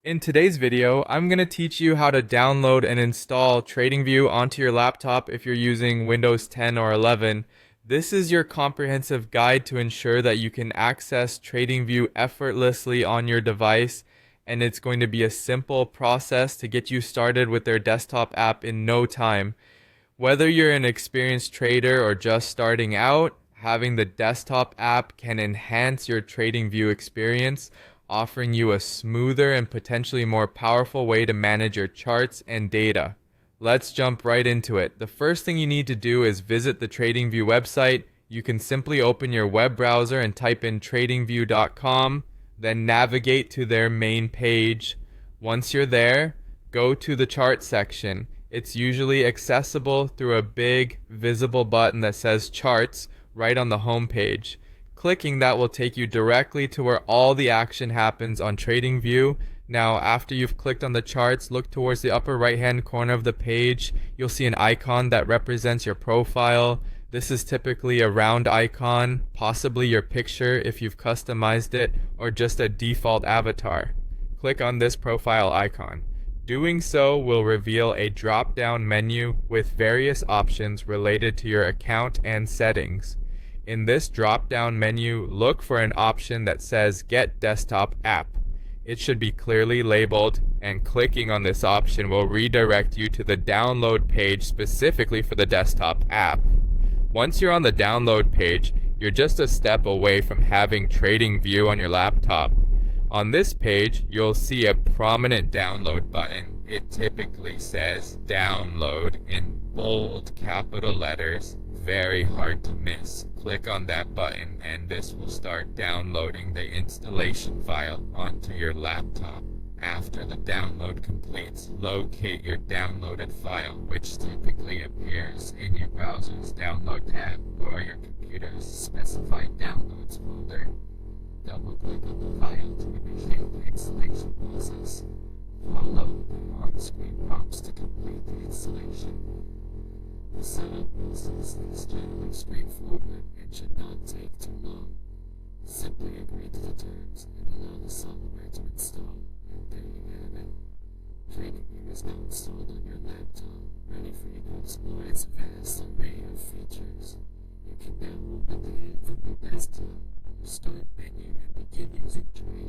In today's video, I'm going to teach you how to download and install TradingView onto your laptop if you're using Windows 10 or 11. This is your comprehensive guide to ensure that you can access TradingView effortlessly on your device, and it's going to be a simple process to get you started with their desktop app in no time. Whether you're an experienced trader or just starting out, having the desktop app can enhance your TradingView experience, offering you a smoother and potentially more powerful way to manage your charts and data. Let's jump right into it. The first thing you need to do is visit the TradingView website. You can simply open your web browser and type in tradingview.com, then navigate to their main page. Once you're there, go to the chart section. It's usually accessible through a big visible button that says Charts right on the home page. Clicking that will take you directly to where all the action happens on TradingView. Now, after you've clicked on the charts, look towards the upper right hand corner of the page. You'll see an icon that represents your profile. This is typically a round icon, possibly your picture if you've customized it, or just a default avatar. Click on this profile icon. Doing so will reveal a drop-down menu with various options related to your account and settings. In this drop-down menu, look for an option that says Get Desktop App. It should be clearly labeled, and clicking on this option will redirect you to the download page specifically for the desktop app. Once you're on the download page, you're just a step away from having TradingView on your laptop. On this page, you'll see a prominent download button. It typically says Download in bold capital letters, very hard to miss. Click on that button and this will start downloading the installation file onto your laptop. After the download completes, locate your downloaded file, which typically appears in your browser's download tab or your computer's specified downloads folder. Double-click on the file to initiate the installation process. Follow the on-screen prompts to complete the installation. The setup process is generally straightforward and should not take too long. Simply agree to the terms and allow the software to install, and there you have it. TradingView is now installed on your laptop, ready for you to explore its vast array of features. You can now open the app from your desktop, start menu, and begin using trading.